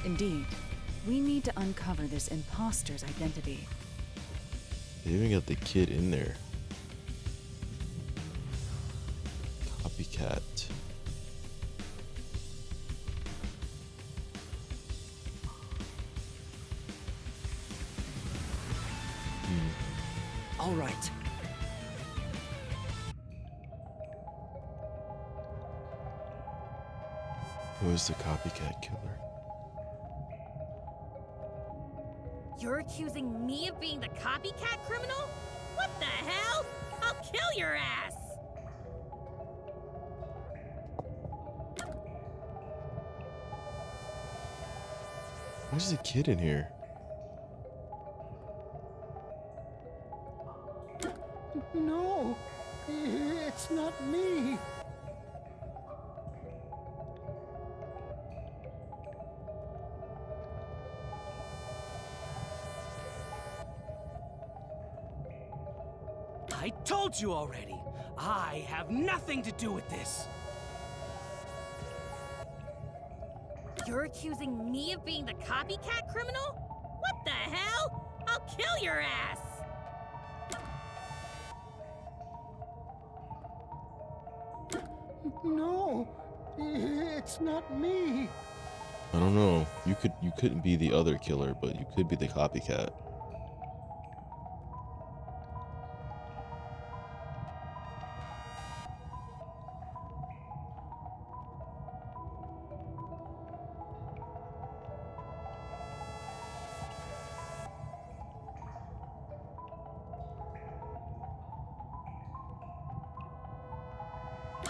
Indeed. We need to uncover this imposter's identity. They even got the kid in there. Copycat. All right. Who is the copycat killer? You're accusing me of being the copycat criminal? What the hell? I'll kill your ass! Why's the kid in here? No, it's not me. I told you already. I have nothing to do with this. You're accusing me of being the copycat criminal? What the hell? I'll kill your ass! No, it's not me. I don't know. You couldn't be the other killer, but you could be the copycat.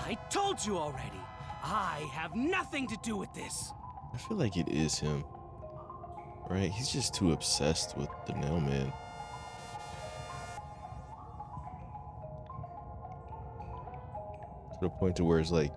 I told you already. I have nothing to do with this. I feel like it is him. Right? He's just too obsessed with the Nailman. To the point to where it's like,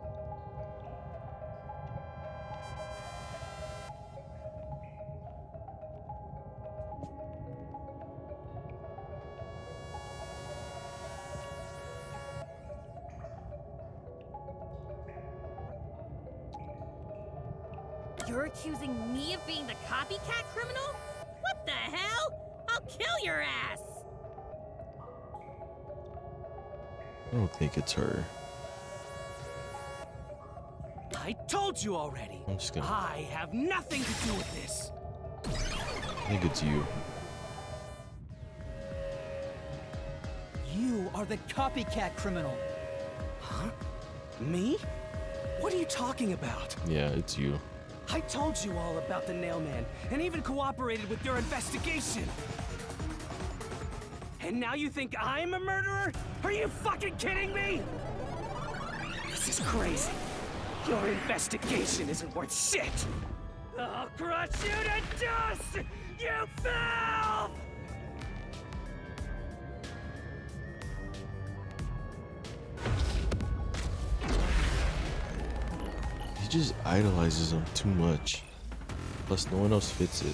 You're accusing me of being the copycat criminal? What the hell? I'll kill your ass! I don't think it's her. I told you already. I'm just gonna. I have nothing to do with this. I think it's you. You are the copycat criminal. Huh? Me? What are you talking about? Yeah, it's you. I told you all about the Nailman, and even cooperated with your investigation. And now you think I'm a murderer? Are you fucking kidding me? This is crazy. Your investigation isn't worth shit. I'll crush you to dust, you filth! He just idolizes him too much. Plus, no one else fits it.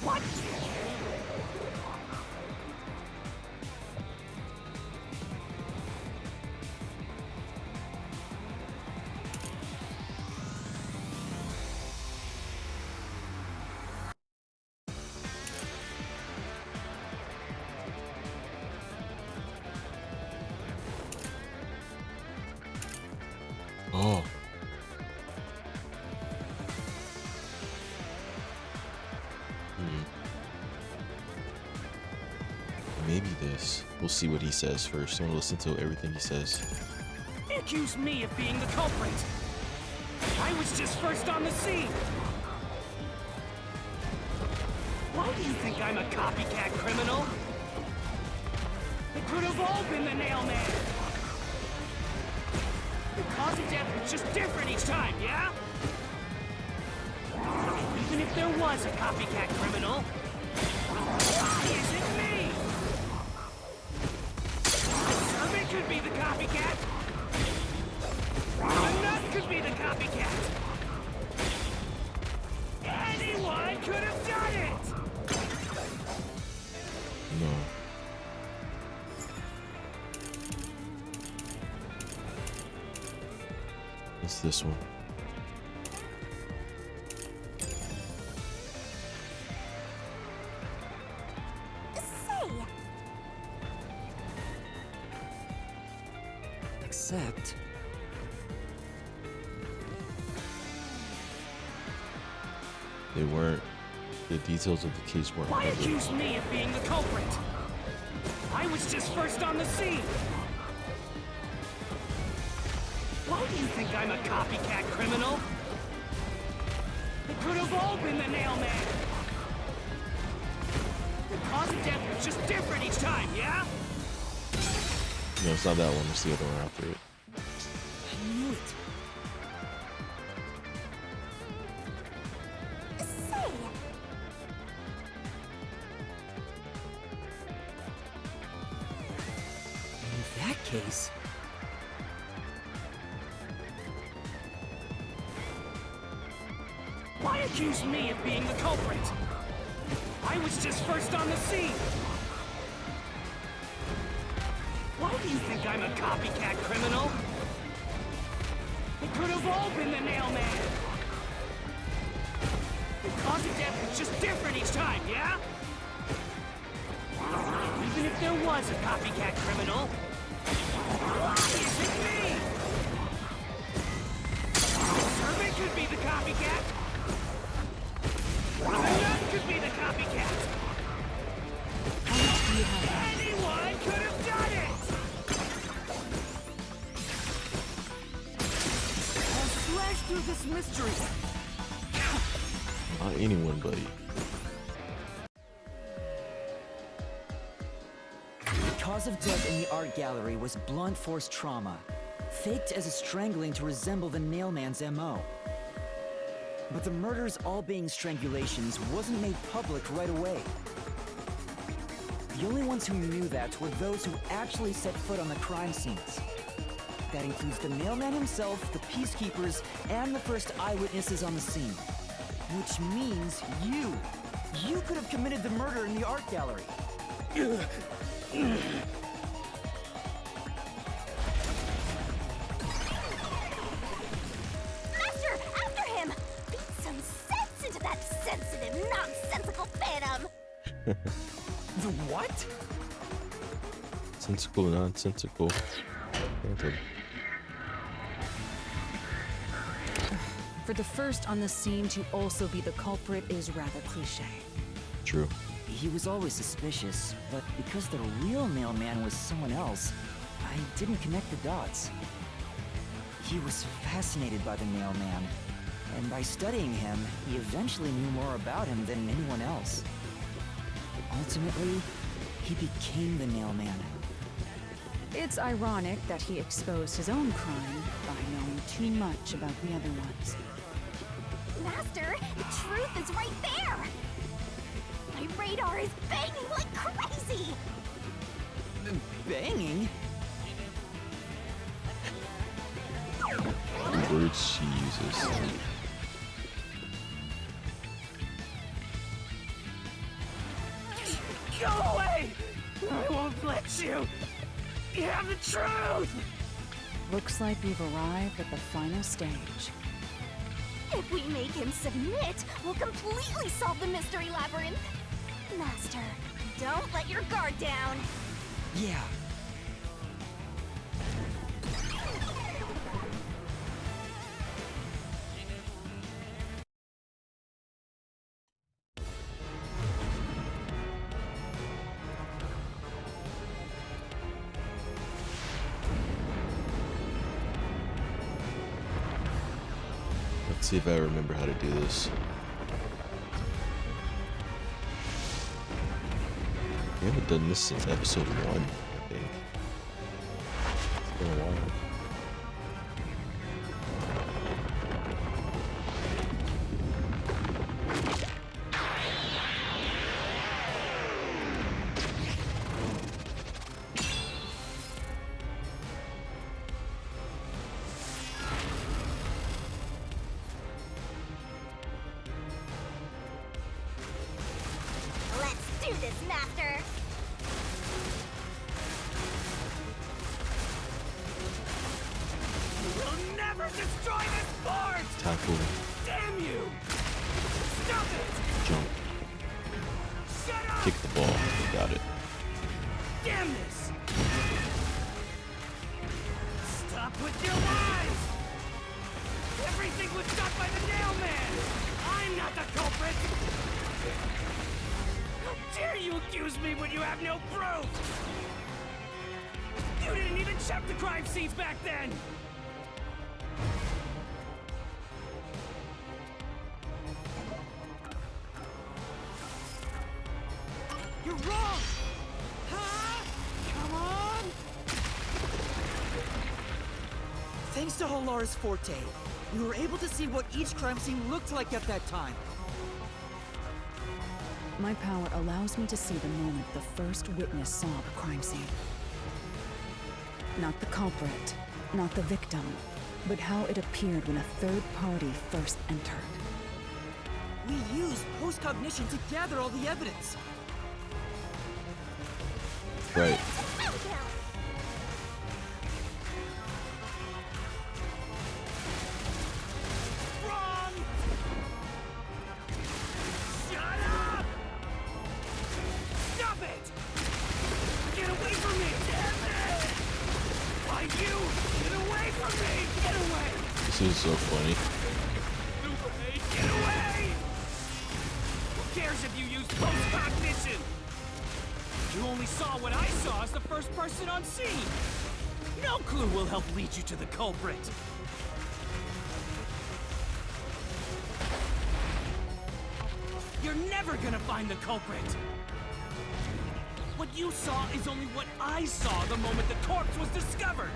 What? Oh. Maybe this. We'll see what he says first. I want to listen to everything he says. They accuse me of being the culprit. I was just first on the scene. Why do you think I'm a copycat criminal? It could have all been the Nailman. The cause of death was just different each time, yeah? Even if there was a copycat criminal, why is it me? The servant could be the copycat. The nut could be the copycat. Anyone could have done it! no. It's this one. Except... They weren't. The details of the case weren't Why covered. accuse me of being the culprit? I was just first on the scene. Why do you think I'm a copycat criminal? It could have all been the Nailman. The cause of death was just different each time, yeah? No, it's not that one. It's the other one after it. I knew it. In that case... Why accuse me of being the culprit? I was just first on the scene. Why do you think I'm a copycat criminal? It could have all been the Nailman. The cause of death was just different each time, yeah? Even if there was a copycat criminal, why is it me? Servant could be the copycat. The nun could be the copycat. Anyone could have done it! I'll slash through this mystery. Not anyone, buddy. The cause of death in the art gallery was blunt force trauma, faked as a strangling to resemble the Nailman's MO. But the murders all being strangulations wasn't made public right away. The only ones who knew that were those who actually set foot on the crime scenes. That includes the Nailman himself, the Peacekeepers, and the first eyewitnesses on the scene. Which means you! You could have committed the murder in the art gallery. Master, after him! Beat some sense into that sensitive, nonsensical phantom! The what? Sensical, nonsensical. Phantom. For the first on the scene to also be the culprit is rather cliché. True. He was always suspicious, but because the real Nailman was someone else, I didn't connect the dots. He was fascinated by the Nailman, and by studying him, he eventually knew more about him than anyone else. Ultimately, he became the Nailman. It's ironic that he exposed his own crime by knowing too much about the other ones. Master, the truth is right there! My radar is banging like crazy! Banging? The words she uses. Go away! I won't let you! You have the truth! Looks like we've arrived at the final stage. If we make him submit, we'll completely solve the mystery labyrinth! Master, don't let your guard down! Yeah. Let's see if I remember how to do this. We haven't done this since episode 1, I think. It's been a while. Let's do this, Master! destroy this board! Tackle. Damn you! Stop it! Jump. Shut up! Kick the ball. Got it. Damn this! Stop with your lies! Everything was done by the Nailman! I'm not the culprit! How dare you accuse me when you have no proof? You didn't even check the crime scenes back then! You're wrong! Huh? Come on! Thanks to Halara's forte, we were able to see what each crime scene looked like at that time. My power allows me to see the moment the first witness saw the crime scene. Not the culprit, not the victim, but how it appeared when a third party first entered. We used postcognition to gather all the evidence. Right. Wrong! Shut up! Stop it! Get away from me! Damn it! Why you? Get away from me! Get away! This is so funny. Get away! Who cares if you use postcognition? You only saw what I saw as the first person on scene. No clue will help lead you to the culprit. You're never gonna find the culprit. What you saw is only what I saw the moment the corpse was discovered.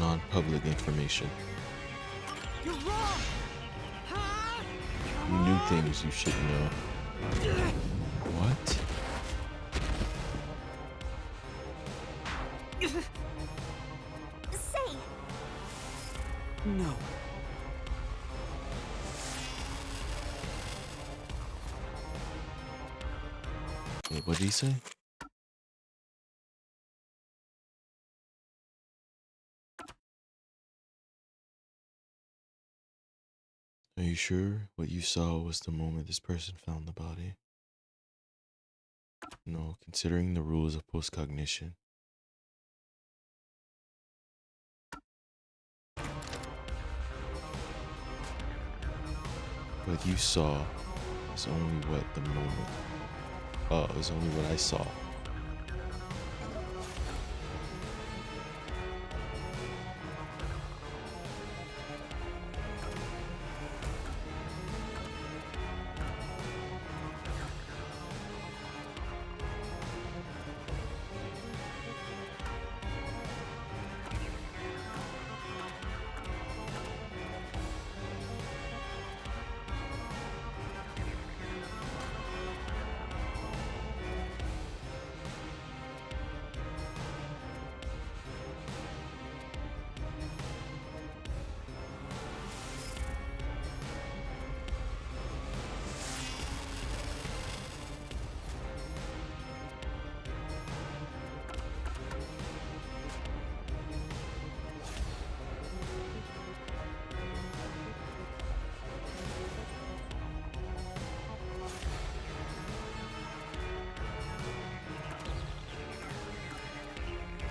Non-public information. You're wrong! Huh? You knew things you shouldn't know. What? Say, No. Wait, what did he say? Are you sure what you saw was the moment this person found the body? No, considering the rules of postcognition. What you saw is only what the moment. Oh, is only what I saw.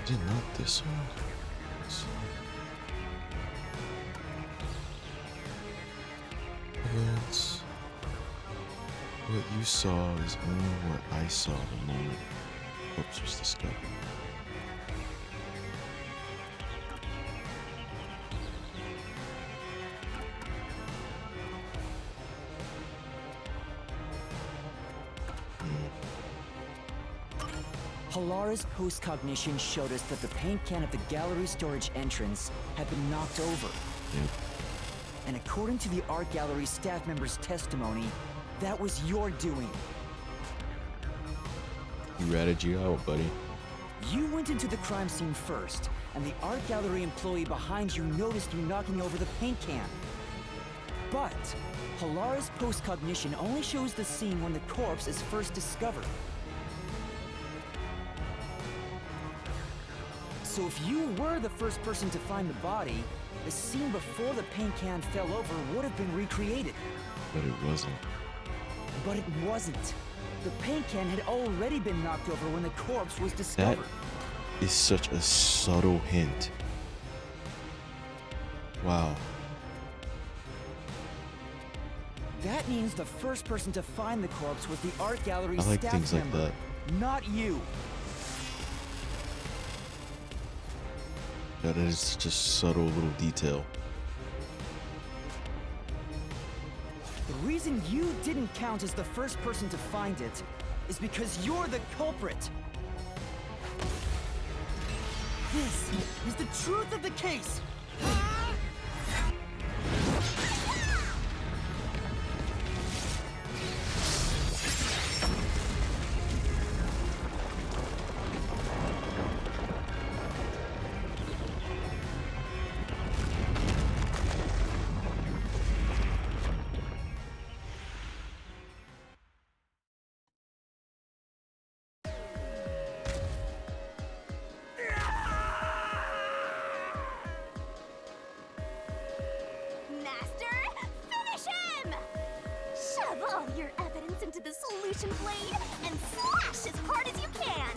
Did not this one? This one. Evidence. What you saw is only what I saw the moment the corpse was discovered. Halara's postcognition showed us that the paint can at the gallery storage entrance had been knocked over. Yep. And according to the art gallery staff members' testimony, that was your doing. You ratted you out, buddy. You went into the crime scene first, and the art gallery employee behind you noticed you knocking over the paint can. But Halara's postcognition only shows the scene when the corpse is first discovered. So if you were the first person to find the body, the scene before the paint can fell over would have been recreated. But it wasn't. But it wasn't. The paint can had already been knocked over when the corpse was That discovered. is such a subtle hint. Wow. That means the first person to find the corpse was the art gallery I like staff things like member, that. not you. That is such a subtle little detail. The reason you didn't count as the first person to find it is because you're the culprit. This is the truth of the case. Master, finish him! Shove all your evidence into the solution blade and slash as hard as you can!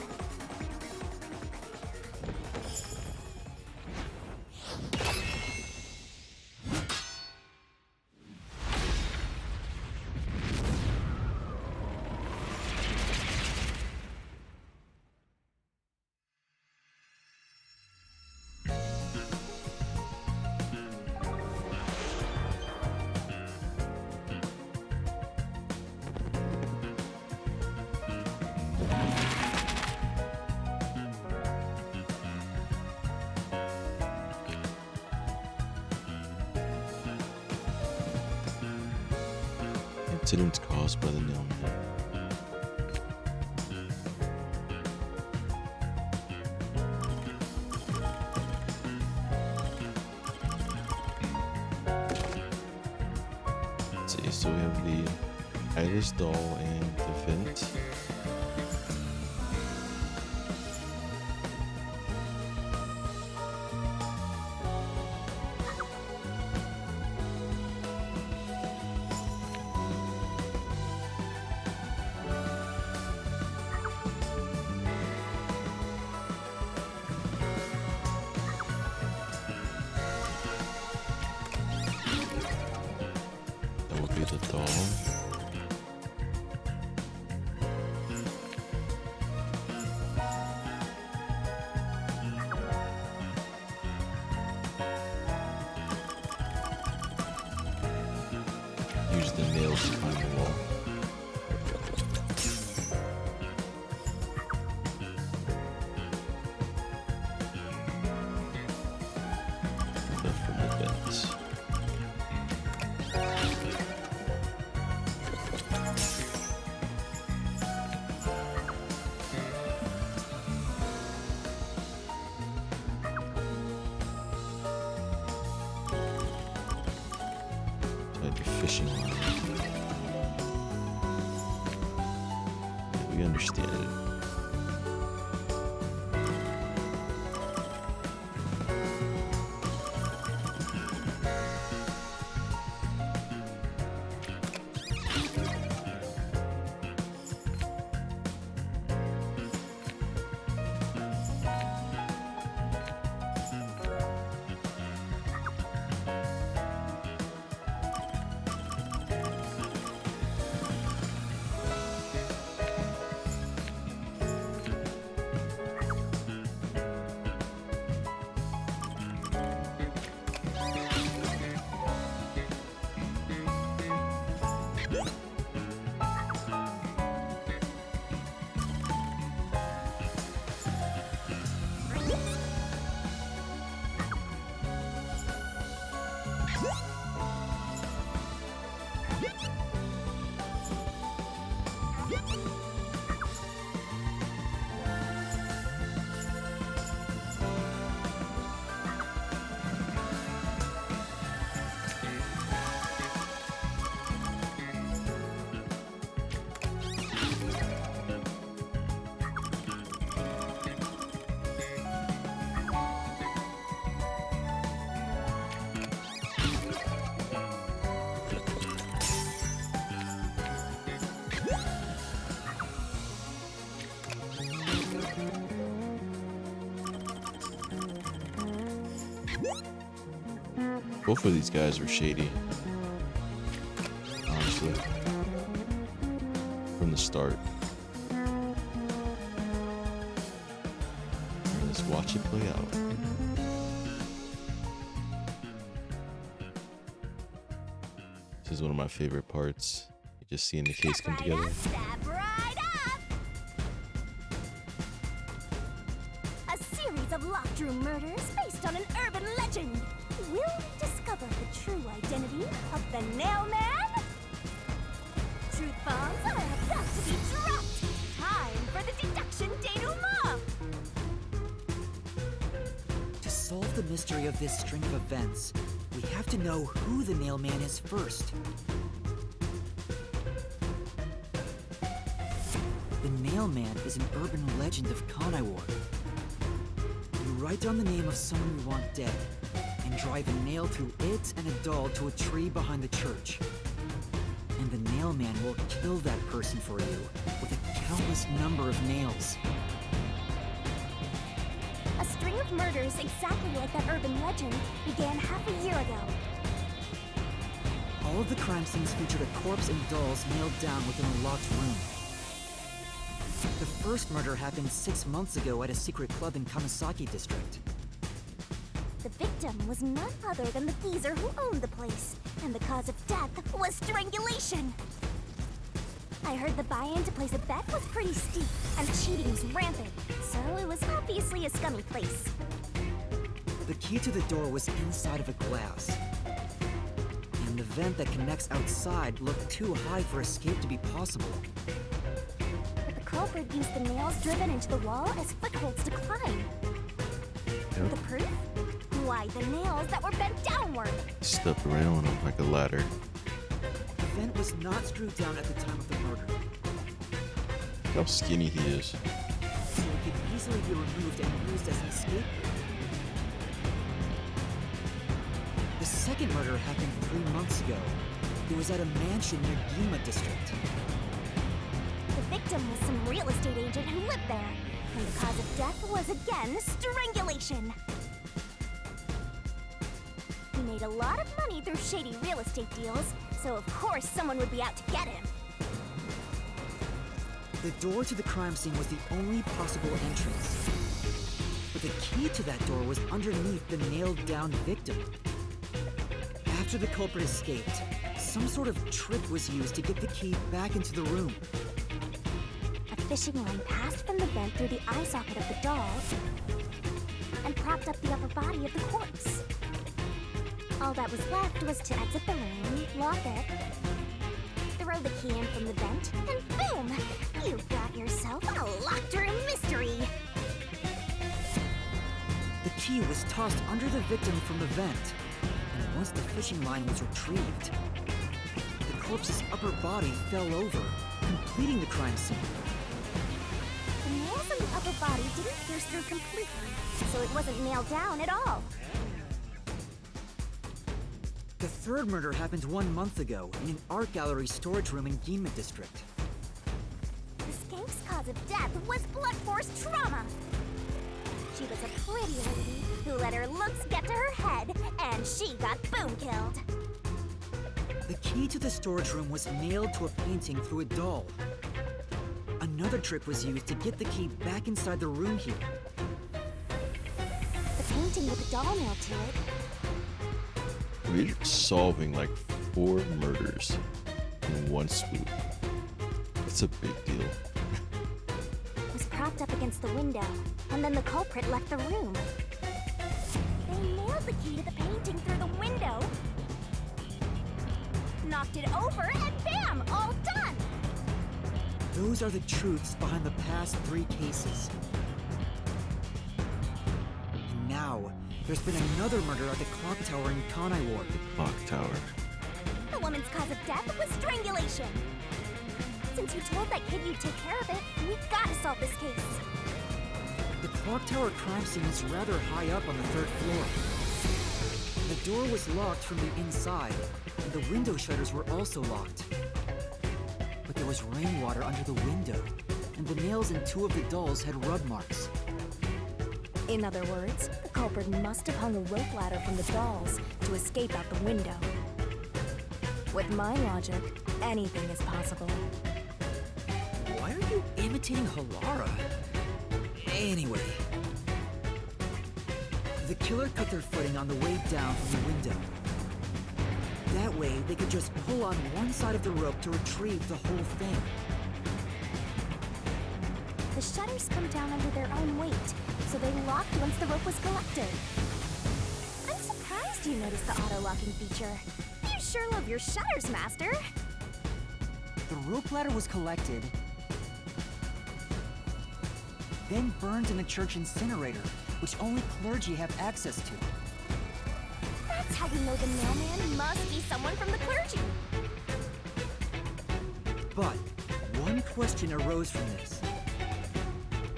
Incidents caused by the Nailman. Let's see, so we have the Iris doll and the vent. That would be the doll. Use the nails to find the wall. Stuff from the vents. Like a fishing line. We understand it. Both of these guys were shady. Honestly. From the start. Let's watch it play out. This is one of my favorite parts. You just seeing the case come together. Step right up! A series of locked room murders based on an urban legend. Will we discover the true identity of the Nailman? Truth bombs are about to be dropped. Time for the deduction denouement. To solve the mystery of this string of events, we have to know who the Nailman is first. The Nailman is an urban legend of Kanai Ward. You write down the name of someone you want dead, and drive a nail through it and a doll to a tree behind the church. And the Nailman will kill that person for you with a countless number of nails. A string of murders exactly like that urban legend began half a year ago. All of the crime scenes featured a corpse and dolls nailed down within a locked room. The first murder happened 6 months ago at a secret club in Kamasaki district. The victim was none other than the geezer who owned the place, and the cause of death was strangulation. I heard the buy-in to place a bet was pretty steep, and cheating was rampant, so it was obviously a scummy place. The key to the door was inside of a glass. And the vent that connects outside looked too high for escape to be possible. But the culprit used the nails driven into the wall as footholds to climb. Yep. The proof? Why, the nails that were bent downward. Stepped right on him like a ladder. The vent was not screwed down at the time of the murder, Look how skinny he is. so it could easily be removed and used as an escape route. The second murder happened 3 months ago. It was at a mansion near Yuma district. The victim was some real estate agent who lived there, and the cause of death was again strangulation. He made a lot of money through shady real estate deals, so of course someone would be out to get him. The door to the crime scene was the only possible entrance. But the key to that door was underneath the nailed-down victim. After the culprit escaped, some sort of trick was used to get the key back into the room. A fishing line passed from the vent through the eye socket of the doll and propped up the upper body of the corpse. All that was left was to exit the room, lock it, throw the key in from the vent, and boom! You've got yourself a locked room mystery! The key was tossed under the victim from the vent, and once the fishing line was retrieved, the corpse's upper body fell over, completing the crime scene. The nails in the upper body didn't pierce through completely, so it wasn't nailed down at all. The third murder happened 1 month ago in an art gallery storage room in Yuma district. The skank's cause of death was blunt force trauma. She was a pretty lady who let her looks get to her head, and she got boom killed. The key to the storage room was nailed to a painting through a doll. Another trick was used to get the key back inside the room here. The painting with the doll nailed to it. We're solving like 4 murders in one swoop. That's a big deal. Was propped up against the window, and then the culprit left the room. They nailed the key to the painting through the window, knocked it over, and bam! All done! Those are the truths behind the past 3 cases. And now, there's been another murder at the clock tower in Kanai Ward. Clock tower. The woman's cause of death was strangulation. Since you told that kid you'd take care of it, we gotta solve this case. The clock tower crime scene is rather high up on the 3rd floor. The door was locked from the inside, and the window shutters were also locked. But there was rainwater under the window, and the nails in 2 of the dolls had rub marks. In other words, the culprit must have hung a rope ladder from the dolls to escape out the window. With my logic, anything is possible. Why are you imitating Halara? Anyway. The killer cut their footing on the way down from the window. That way, they could just pull on one side of the rope to retrieve the whole thing. The shutters come down under their own weight, so they locked once the rope was collected. I'm surprised you noticed the auto-locking feature. You sure love your shutters, Master. The rope ladder was collected, then burned in the church incinerator, which only clergy have access to. That's how we know the mailman must be someone from the clergy. But one question arose from this.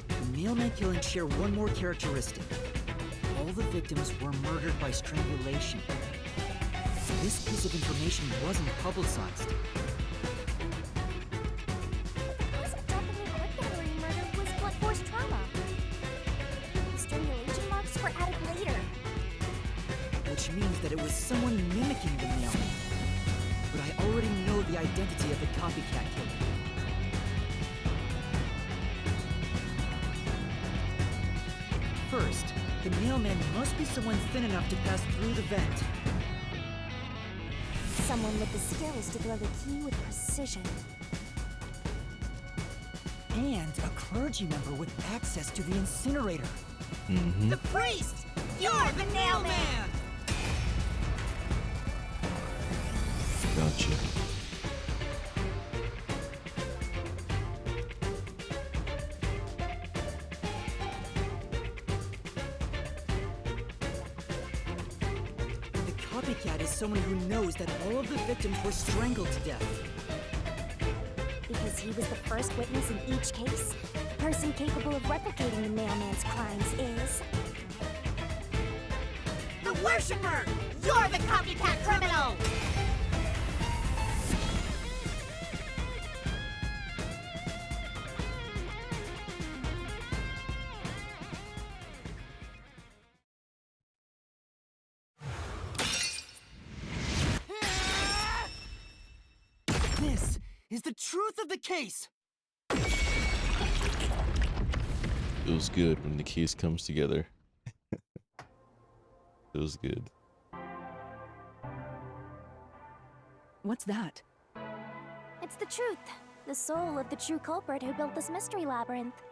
The mailman killings share one more characteristic. All the victims were murdered by strangulation. This piece of information wasn't publicized. The cause of death in the Art Gallery murder was blunt force trauma. The strangulation marks were added later. Which means that it was someone mimicking the mailman. But I already know the identity of the copycat killer. First, the mailman must be someone thin enough to pass through the vent. Someone with the skills to throw the key with precision. And a clergy member with access to the incinerator. The priest! You're the Nailman! Gotcha. The copycat is someone who knows that all of the victims were strangled to death. Because he was the first witness in each case, the person capable of replicating the mailman's crimes is... The Worshipper! You're the copycat criminal! This is the truth of the case! Feels good when the case comes together. Feels good. What's that? It's the truth. The soul of the true culprit who built this mystery labyrinth.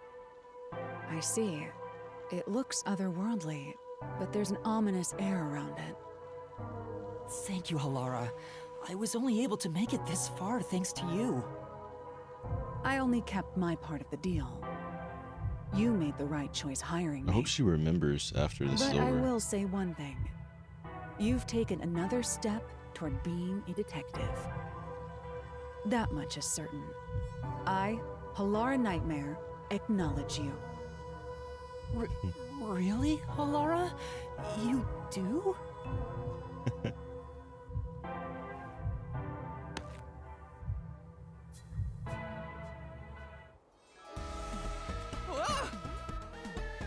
I see. It looks otherworldly, but there's an ominous air around it. Thank you, Halara. I was only able to make it this far thanks to you. I only kept my part of the deal. You made the right choice hiring me. I hope she remembers after this is But over. I will say one thing. You've taken another step toward being a detective. That much is certain. I, Halara Nightmare, acknowledge you. Really, Halara? You do?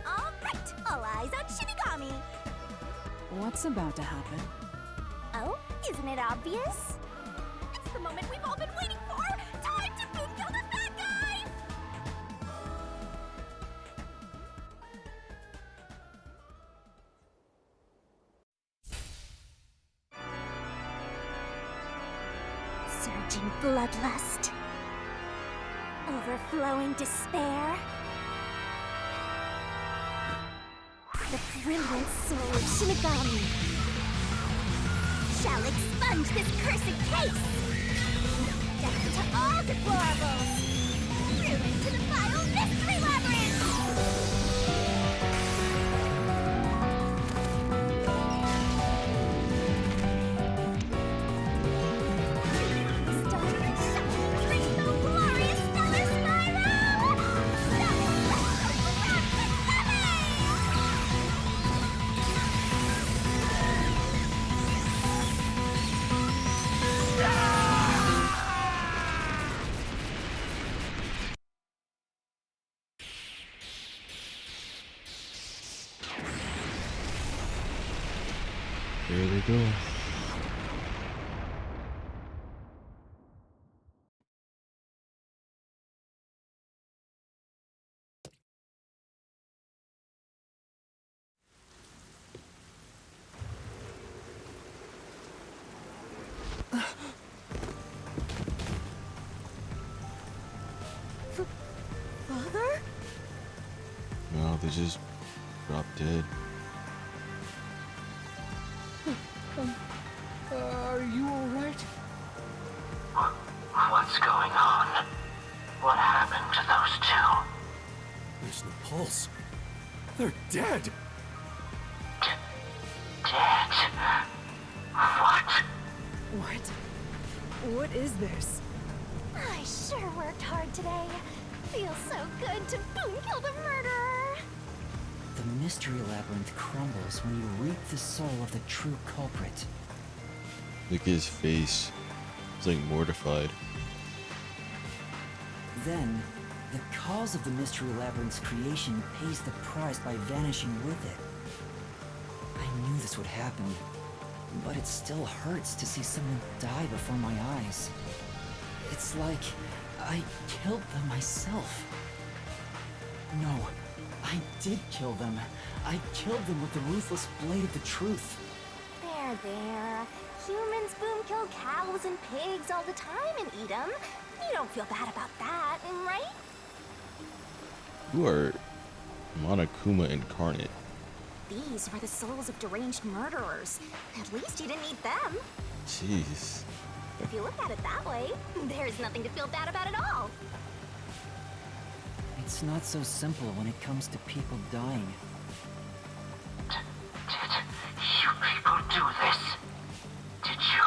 All right, all eyes on Shinigami. What's about to happen? Oh, isn't it obvious? It's the moment we've all been waiting for! Time to boom kill the bad guy! Surging bloodlust. Overflowing despair. The brilliant soul of Shinigami shall expunge this cursed case! Death to all deplorables! Ruin to the vile mystery labyrinth! There they go. Father? No, they just dropped dead. Are you alright? What's going on? What happened to those two? There's no pulse. They're dead. Dead? What? What is this? I sure worked hard today. Feels so good to boom kill the murderer. The mystery labyrinth crumbles when you reap the soul of the true culprit. Look at his face. He's like mortified. Then, the cause of the mystery labyrinth's creation pays the price by vanishing with it. I knew this would happen, but it still hurts to see someone die before my eyes. It's like I killed them myself. No, I did kill them. I killed them with the ruthless blade of the truth. There. Humans boom kill cows and pigs all the time and eat them. You don't feel bad about that, right? You are Monokuma incarnate. These were the souls of deranged murderers. At least you didn't eat them. Jeez. If you look at it that way, there's nothing to feel bad about at all. It's not so simple when it comes to people dying. Did you people do this? Did you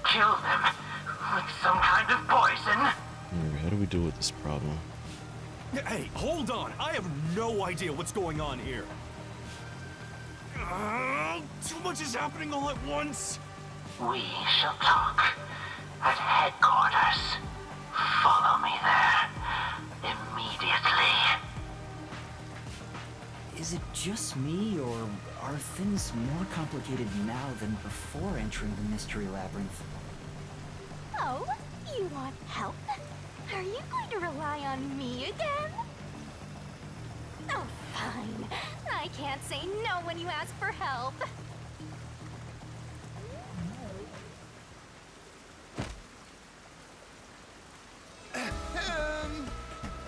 kill them with some kind of poison? Alright, how do we deal with this problem? Hey, hold on. I have no idea what's going on here. Too much is happening all at once. We shall talk at headquarters. Follow me there immediately. Is it just me, or are things more complicated now than before entering the mystery labyrinth? Oh, you want help? Are you going to rely on me again? Oh, fine. I can't say no when you ask for help.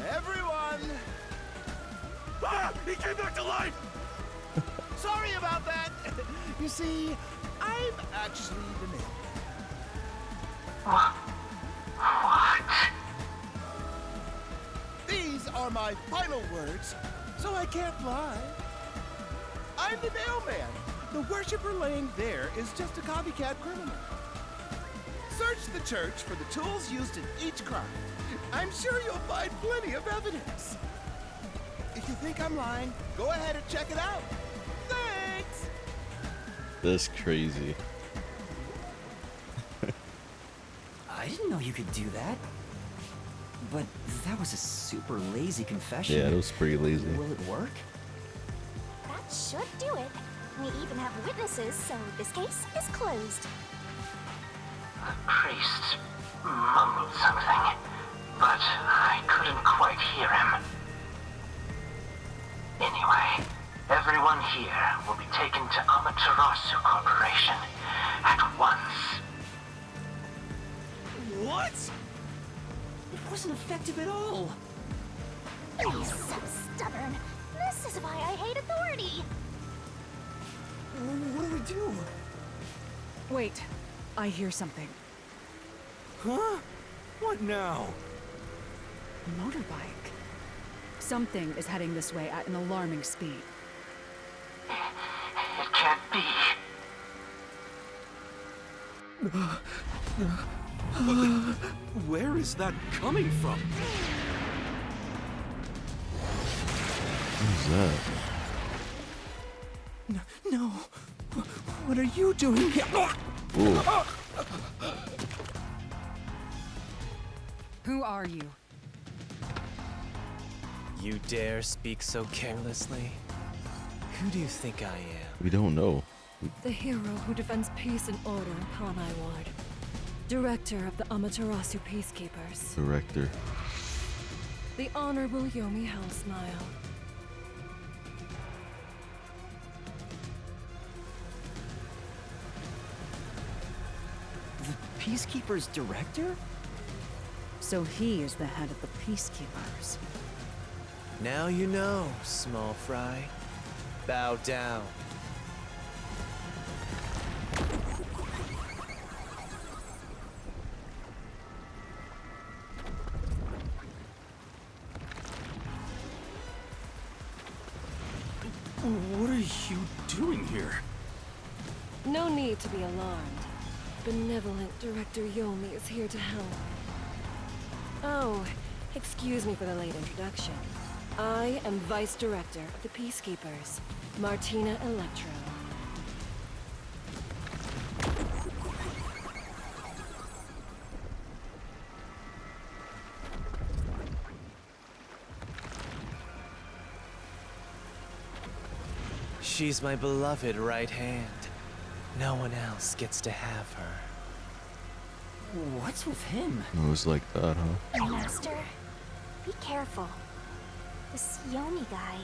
Everyone! Ah! He came back to life! Sorry about that! You see, I'm actually the Nailman. What? These are my final words, so I can't lie. I'm the Nailman. The worshiper laying there is just a copycat criminal. Search the church for the tools used in each crime. I'm sure you'll find plenty of evidence. If you think I'm lying, go ahead and check it out. Thanks! That's crazy. I didn't know you could do that. But that was a super lazy confession. Yeah, it was pretty lazy. Will it work? That should do it. We even have witnesses, so this case is closed. The priest mumbled something, but I couldn't quite hear him. Anyway, everyone here will be taken to Amaterasu Corporation at once. What? It wasn't effective at all. He's so stubborn. This is why I hate authority. What do we do? Wait, I hear something. Huh? What now? Motorbike. Something is heading this way at an alarming speed. It can't be. Where is that coming from? Who's that? No. What are you doing here? Ooh. Who are you? You dare speak so carelessly? Who do you think I am? We don't know. The hero who defends peace and order in Kanai Ward. Director of the Amaterasu Peacekeepers. Director. The Honorable Yomi Hellsmile. The Peacekeepers director? So he is the head of the Peacekeepers. Now you know, small fry. Bow down. What are you doing here? No need to be alarmed. Benevolent Director Yomi is here to help. Oh, excuse me for the late introduction. I am Vice Director of the Peacekeepers, Martina Electro. She's my beloved right hand. No one else gets to have her. What's with him? It was like that, huh? Master, be careful. This Yomi guy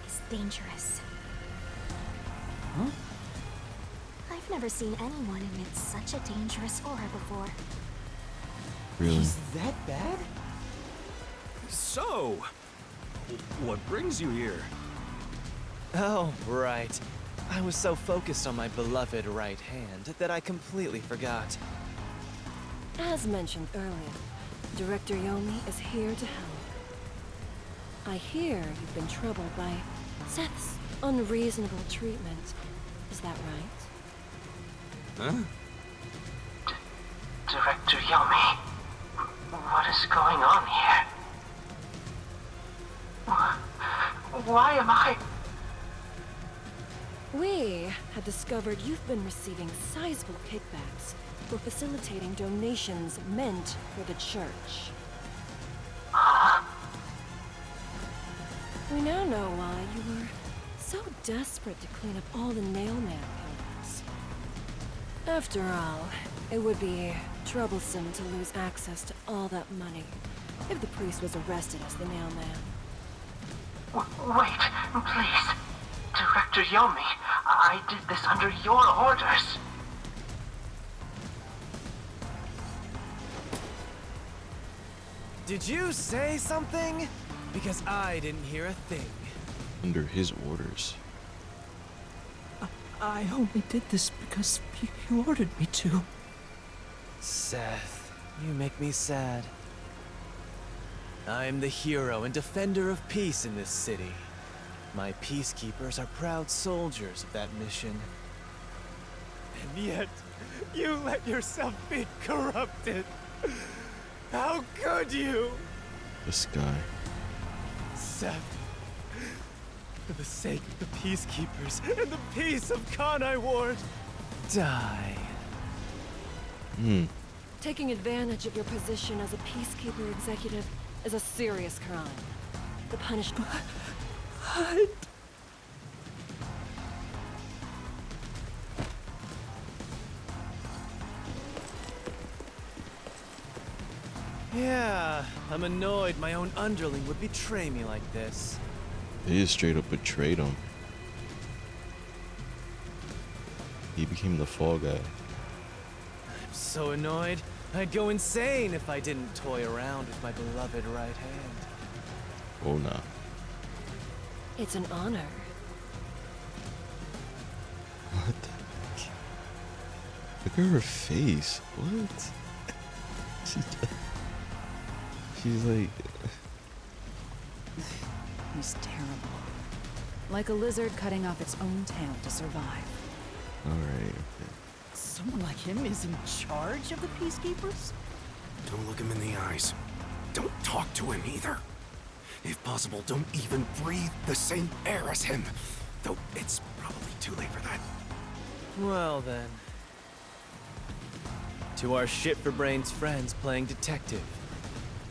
is dangerous. Huh? I've never seen anyone emit such a dangerous aura before. Really? He's that bad? So, what brings you here? Oh, right. I was so focused on my beloved right hand that I completely forgot. As mentioned earlier, Director Yomi is here to help. I hear you've been troubled by Seth's unreasonable treatment. Is that right? Huh? Director Yomi, what is going on here? Why am I... We have discovered you've been receiving sizable kickbacks for facilitating donations meant for the church. We now know why you were so desperate to clean up all the Nailman killings. After all, it would be troublesome to lose access to all that money if the priest was arrested as the Nailman. Wait, please. Director Yomi, I did this under your orders. Did you say something? Because I didn't hear a thing. Under his orders. I only did this because you ordered me to. Seth, you make me sad. I'm the hero and defender of peace in this city. My peacekeepers are proud soldiers of that mission. And yet, you let yourself be corrupted. How could you? This guy. Seth, for the sake of the peacekeepers and the peace of Kanai Ward, die. Taking advantage of your position as a peacekeeper executive is a serious crime. The punishment... Yeah, I'm annoyed my own underling would betray me like this. They just straight up betrayed him. He became the fall guy. I'm so annoyed, I'd go insane if I didn't toy around with my beloved right hand. Oh, nah. It's an honor. What the heck? Look at her face. What? She's like... He's terrible. Like a lizard cutting off its own tail to survive. Alright. Someone like him is in charge of the Peacekeepers? Don't look him in the eyes. Don't talk to him either. If possible, don't even breathe the same air as him. Though it's probably too late for that. Well then. To our shit-for-brains friends playing detective.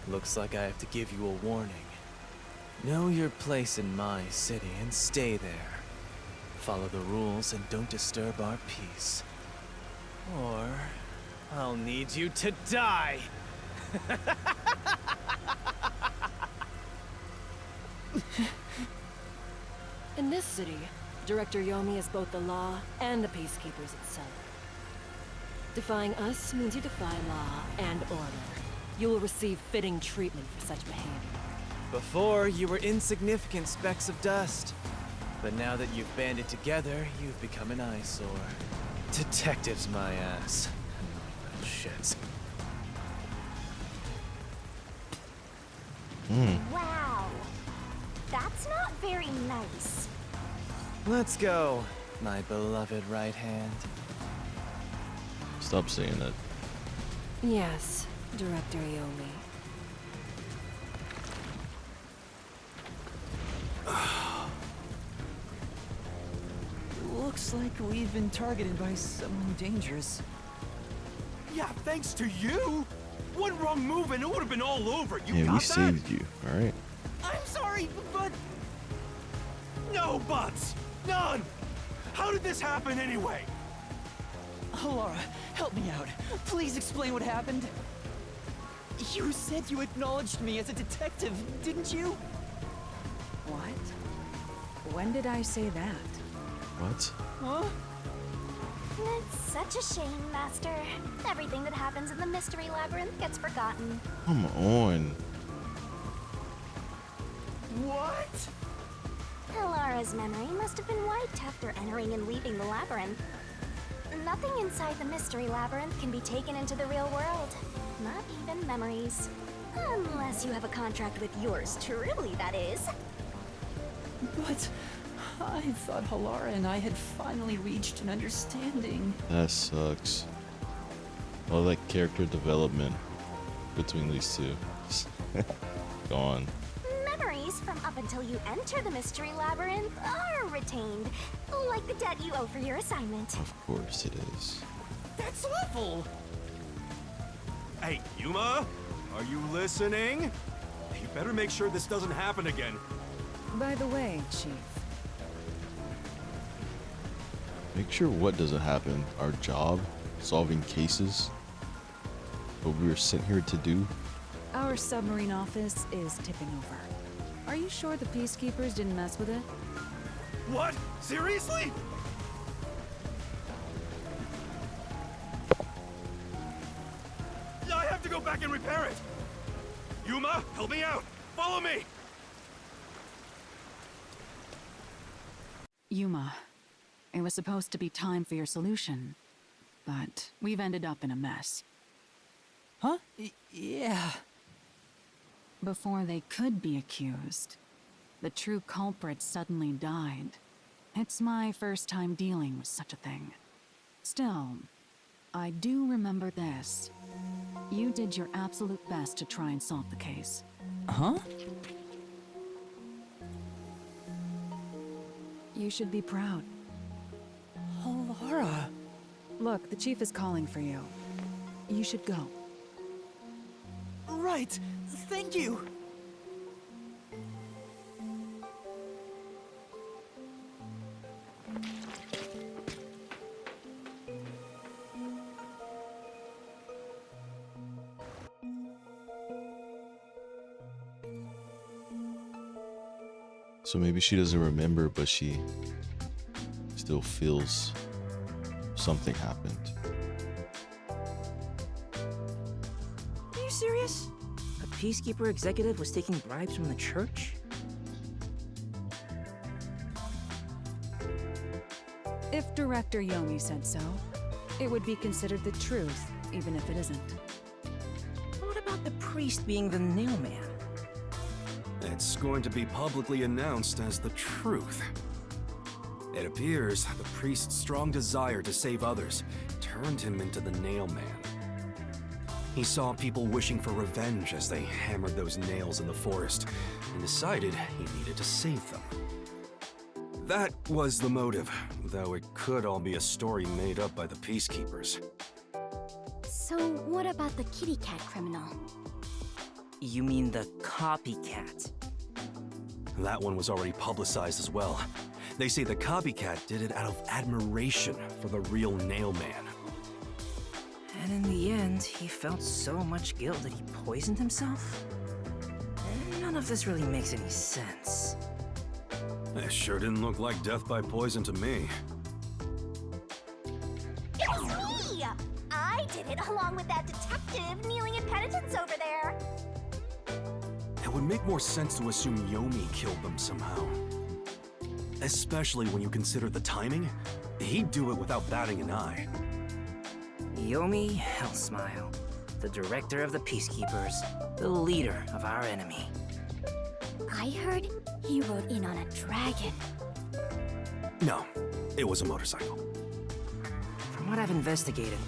Looks like I have to give you a warning. Know your place in my city and stay there. Follow the rules and don't disturb our peace. Or I'll need you to die! In this city, Director Yomi is both the law and the Peacekeepers itself. Defying us means you defy law and order. You will receive fitting treatment for such behavior. Before, you were insignificant specks of dust. But now that you've banded together, you've become an eyesore. Detectives, my ass. Annoying little shits. Wow. That's not very nice. Let's go, my beloved right hand. Stop saying that. Yes, Director Yomi. Looks like we've been targeted by someone dangerous. Yeah, thanks to you. One wrong move and it would have been all over. You Yeah, got we that? saved you, alright? I'm sorry, but... No buts! None! How did this happen anyway? Halara, help me out. Please explain what happened. You said you acknowledged me as a detective, didn't you? What? When did I say that? What? Huh? It's such a shame, Master. Everything that happens in the Mystery Labyrinth gets forgotten. Come on. What? Halara's memory must have been wiped after entering and leaving the labyrinth. Nothing inside the Mystery Labyrinth can be taken into the real world. Not even memories. Unless you have a contract with yours truly, that is. But I thought Halara and I had finally reached an understanding. That sucks. All that character development between these two. Gone. Memories from up until you enter the Mystery Labyrinth are retained, like the debt you owe for your assignment. Of course it is. That's awful! Hey, Yuma? Are you listening? You better make sure this doesn't happen again. By the way, Chief. Make sure what doesn't happen. Our job? Solving cases? What we were sent here to do? Our submarine office is tipping over. Are you sure the Peacekeepers didn't mess with it? What? Seriously? I have to go back and repair it! Yuma, help me out! Follow me! Yuma, it was supposed to be time for your solution, but we've ended up in a mess. Huh? Yeah. Before they could be accused, the true culprit suddenly died. It's my first time dealing with such a thing. Still, I do remember this. You did your absolute best to try and solve the case. Huh? You should be proud. Halara. Look, the chief is calling for you. You should go. Right. Thank you. So maybe she doesn't remember, but she still feels something happened. Are you serious? A Peacekeeper executive was taking bribes from the church? If Director Yomi said so, it would be considered the truth, even if it isn't. What about the priest being the Nailman? It's going to be publicly announced as the truth. It appears the priest's strong desire to save others turned him into the Nailman. He saw people wishing for revenge as they hammered those nails in the forest, and decided he needed to save them. That was the motive, though it could all be a story made up by the Peacekeepers. So what about the kitty cat criminal? You mean the copycat? That one was already publicized as well. They say the copycat did it out of admiration for the real Nailman. And in the end, he felt so much guilt that he poisoned himself? None of this really makes any sense. It sure didn't look like death by poison to me. It's me! I did it along with that detective kneeling in penitence over there. It would make more sense to assume Yomi killed them somehow. Especially when you consider the timing. He'd do it without batting an eye. Yomi Hellsmile, the director of the Peacekeepers, the leader of our enemy. I heard he rode in on a dragon. No, it was a motorcycle. From what I've investigated,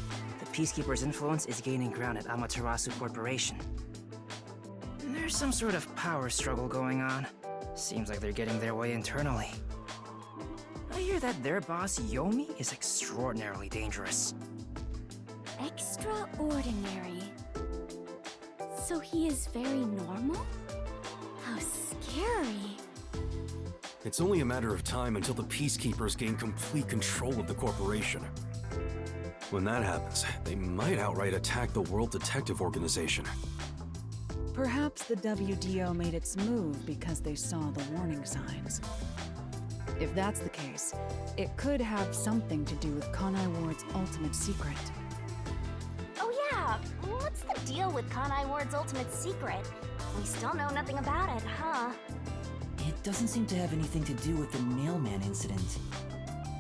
the Peacekeepers' influence is gaining ground at Amaterasu Corporation. There's some sort of power struggle going on. Seems like they're getting their way internally. I hear that their boss, Yomi, is extraordinarily dangerous. Extraordinary. So he is very normal? How scary. It's only a matter of time until the Peacekeepers gain complete control of the corporation. When that happens, they might outright attack the World Detective Organization. Perhaps the WDO made its move because they saw the warning signs. If that's the case, it could have something to do with Kanai Ward's ultimate secret. Oh yeah, what's the deal with Kanai Ward's ultimate secret? We still know nothing about it, huh? It doesn't seem to have anything to do with the Nailman incident.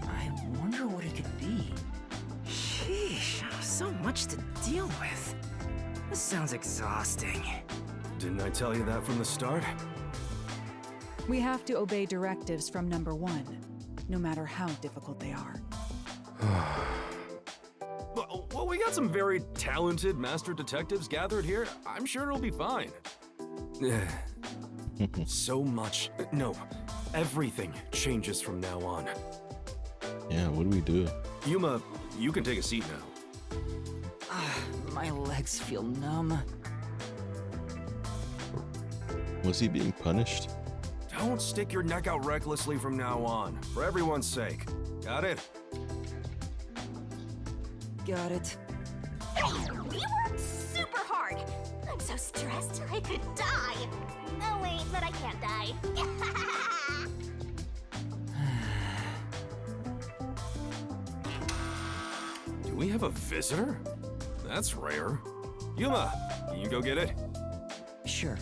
I wonder what it could be. Sheesh, so much to deal with. This sounds exhausting. Didn't I tell you that from the start? We have to obey directives from number 1, no matter how difficult they are. Well, we got some very talented master detectives gathered here. I'm sure it'll be fine. So much. No, everything changes from now on. Yeah, what do we do? Yuma, you can take a seat now. My legs feel numb. Was he being punished? Don't stick your neck out recklessly from now on, for everyone's sake. Got it? Got it. Hey, we worked super hard. I'm so stressed I could die. Oh wait, but I can't die. Do we have a visitor? That's rare. Yuma, can you go get it? Sure.